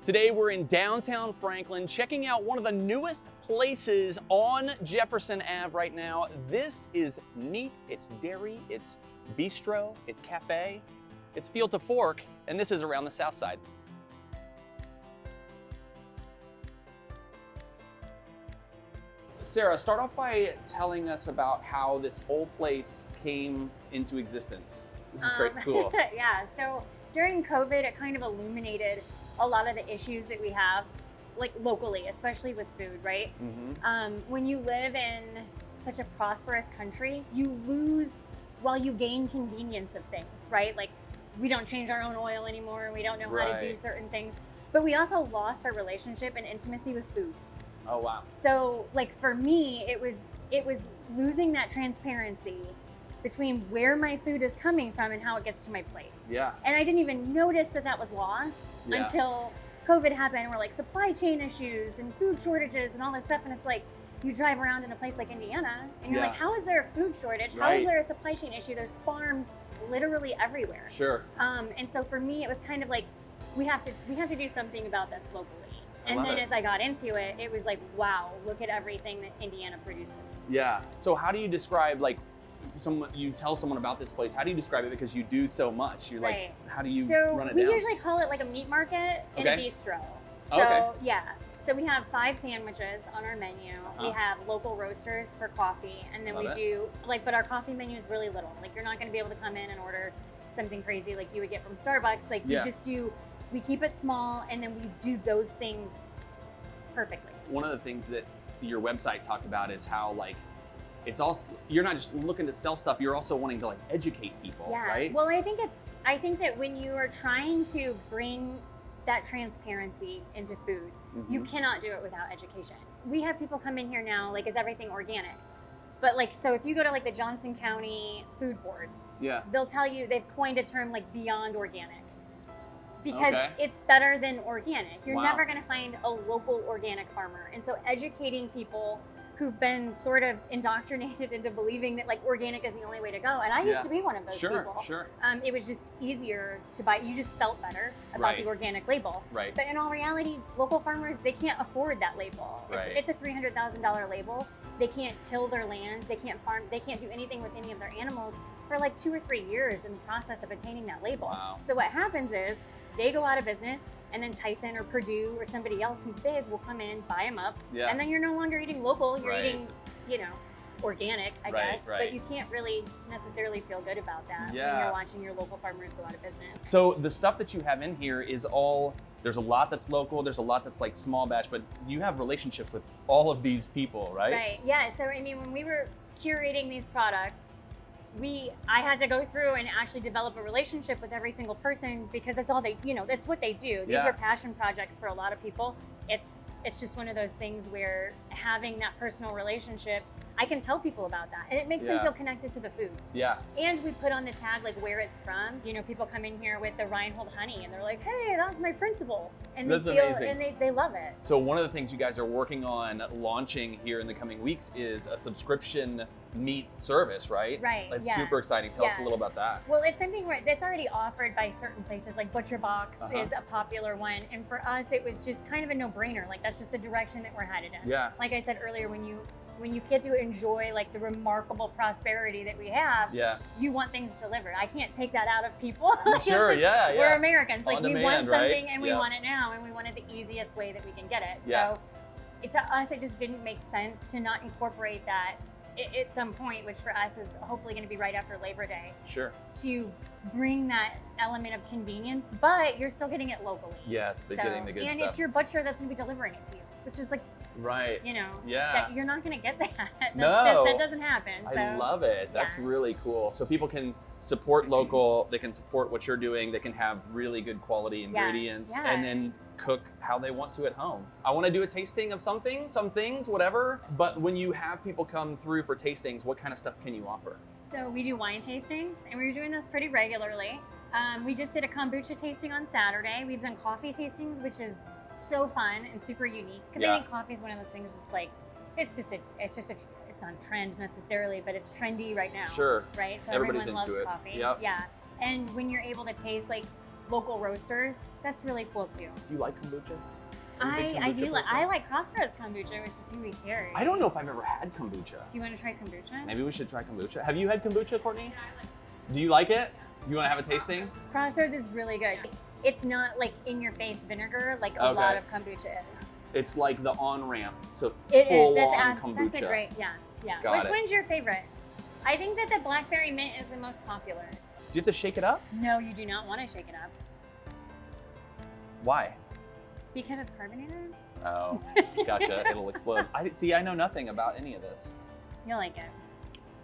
Today we're in downtown Franklin, checking out one of the newest places on Jefferson Ave right now. This is neat, it's dairy, it's bistro, it's cafe, it's field to fork, and this is around the south side. Sarah, start off by telling us about how this whole place came into existence. This is pretty cool. Yeah, so during COVID, it kind of illuminated a lot of the issues that we have, like locally, especially with food, right? Mm-hmm. When you live in such a prosperous country, you lose while you gain convenience of things, right? Like we don't change our own oil anymore. We don't know how to do certain things, but we also lost our relationship and intimacy with food. Oh, wow. So like for me, it was losing that transparency between where my food is coming from and how it gets to my plate. Yeah. And I didn't even notice that that was lost until COVID happened. And we're like supply chain issues and food shortages and all this stuff. And it's like, you drive around in a place like Indiana and you're like, how is there a food shortage? How is there a supply chain issue? There's farms literally everywhere. Sure. And so for me, it was kind of like, we have to do something about this locally. And then as I got into it, it was like, wow, look at everything that Indiana produces. Yeah. So how do you describe, like, you tell someone about this place, how do you describe it? Because you do so much. You're like, how do you run it down? We usually call it like a meat market and a bistro. So so we have 5 sandwiches on our menu. We have local roasters for coffee, and then but our coffee menu is really little. Like you're not gonna be able to come in and order something crazy like you would get from Starbucks. Like we keep it small, and then we do those things perfectly. One of the things that your website talked about is how like, it's also, you're not just looking to sell stuff, you're also wanting to like educate people, right? Well, I think that when you are trying to bring that transparency into food, you cannot do it without education. We have people come in here now, like, is everything organic? But like, so if you go to like the Johnson County Food Board, they'll tell you, they've coined a term like beyond organic. Because it's better than organic. You're never gonna find a local organic farmer. And so educating people who've been sort of indoctrinated into believing that like organic is the only way to go. And I used to be one of those people. It was just easier to buy. You just felt better about the organic label. But in all reality, local farmers, they can't afford that label. It's a $300,000 label. They can't till their land. They can't farm. They can't do anything with any of their animals for like 2 or 3 years in the process of attaining that label. So what happens is they go out of business, and then Tyson or Purdue or somebody else who's big will come in, buy them up, and then you're no longer eating local, you're eating, organic, I guess, but you can't really necessarily feel good about that when you're watching your local farmers go out of business. So the stuff that you have in here is all, there's a lot that's local, there's a lot that's like small batch, but you have relationships with all of these people, right? Right, yeah, so I mean, when we were curating these products, I had to go through and actually develop a relationship with every single person because that's all they, that's what they do. These are passion projects for a lot of people. It's just one of those things where having that personal relationship, I can tell people about that, and it makes them feel connected to the food. Yeah. And we put on the tag like where it's from. People come in here with the Reinhold honey, and they're like, "Hey, that's my principal," and that's amazing. And they love it. So one of the things you guys are working on launching here in the coming weeks is a subscription meat service, right? Right. That's super exciting. Tell us a little about that. Well, it's something that's already offered by certain places, like Butcher Box is a popular one, and for us, it was just kind of a no-brainer. Like that's just the direction that we're headed in. Yeah. Like I said earlier, when you get to enjoy like the remarkable prosperity that we have, you want things delivered. I can't take that out of people. Sure, we're Americans. Like we want something and we want it now, and we want it the easiest way that we can get it. So to us, it just didn't make sense to not incorporate that at some point, which for us is hopefully going to be right after Labor Day. Sure. To bring that element of convenience, but you're still getting it locally. Yes, but getting the good stuff. And it's your butcher that's going to be delivering it to you, which is like, that you're not going to get that. That doesn't happen. So. I love it. That's really cool. So people can support local, they can support what you're doing, they can have really good quality ingredients, and then cook how they want to at home. I want to do a tasting of some things, whatever, but when you have people come through for tastings, what kind of stuff can you offer? So we do wine tastings, and we're doing those pretty regularly. We just did a kombucha tasting on Saturday. We've done coffee tastings, which is so fun and super unique, because I think coffee is one of those things that's like, it's not a trend necessarily, but it's trendy right now. Sure. Right? So everybody's everyone loves coffee. Yep. Yeah. And when you're able to taste like local roasters. That's really cool too. Do you like kombucha? I do. I like Crossroads kombucha, which is who we carry. I don't know if I've ever had kombucha. Do you want to try kombucha? Maybe we should try kombucha. Have you had kombucha, Courtney? Yeah, I like it. Do you like it? You want to have a tasting? Crossroads is really good. It's not like in-your-face vinegar like a lot of kombucha is. It's like the on-ramp to full-on kombucha. That's a great, yeah. Which one's your favorite? I think that the blackberry mint is the most popular. Do you have to shake it up? No, you do not want to shake it up. Why? Because it's carbonated. Oh, gotcha. It'll explode. I know nothing about any of this. You'll like it.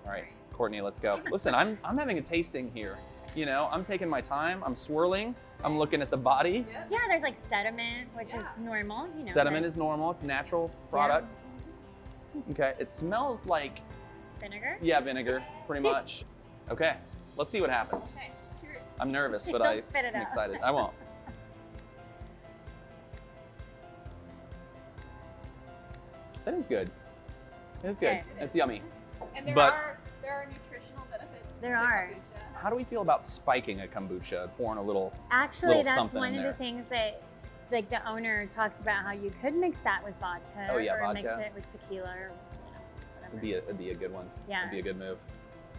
All right, Courtney, let's go. Listen, I'm having a tasting here. You know, I'm taking my time. I'm swirling. I'm looking at the body. Yeah, there's like sediment, which is normal. You know, sediment is normal. It's a natural product. Yeah. Okay, it smells like vinegar. Yeah, vinegar, pretty much. Okay, let's see what happens. Okay, cheers. I'm nervous, but I'm excited. I won't. That is good. It is good. It's yummy. And there are nutritional benefits. There are. Kombucha. How do we feel about spiking a kombucha, pouring a little Actually, that's something one of the things that like the owner talks about, how you could mix that with vodka or mix it with tequila or whatever. It'd be a good one. Yeah. It'd be a good move.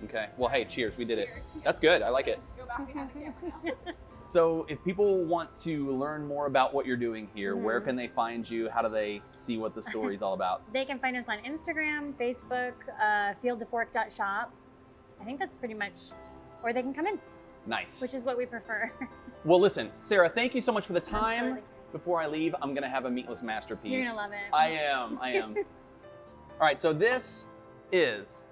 Okay. Well, hey, cheers. We did it. That's good. I like it. Go back behind the camera now. So if people want to learn more about what you're doing here, where can they find you? How do they see what the story's all about? They can find us on Instagram, Facebook, fieldtofork.shop. I think that's pretty much, or they can come in. Nice. Which is what we prefer. Well, listen, Sarah, thank you so much for the time. Before I leave, I'm gonna have a meatless masterpiece. You're gonna love it. I am. All right, so this is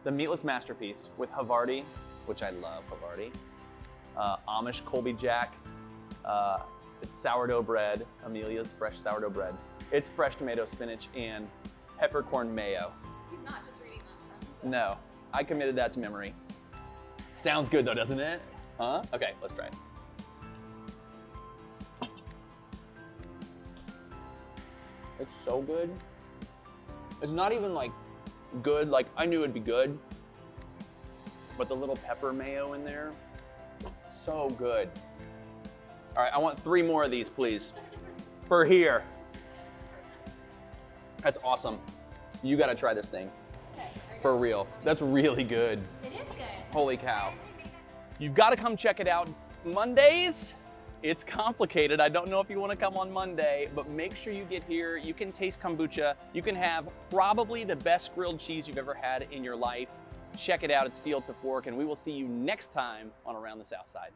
the meatless masterpiece with Havarti, which I love Havarti. Amish Colby Jack. It's sourdough bread, Amelia's fresh sourdough bread. It's fresh tomato, spinach, and peppercorn mayo. He's not just reading that from. No, I committed that to memory. Sounds good though, doesn't it? Huh? Okay, let's try it. It's so good. It's not even like good, like I knew it'd be good, but the little pepper mayo in there, so good. All right, I want 3 more of these, please, for here. That's awesome. You gotta try this thing, for real. That's really good. It is good. Holy cow. You've gotta come check it out. Mondays, it's complicated. I don't know if you wanna come on Monday, but make sure you get here. You can taste kombucha. You can have probably the best grilled cheese you've ever had in your life. Check it out, it's Field to Fork, and we will see you next time on Around the South Side.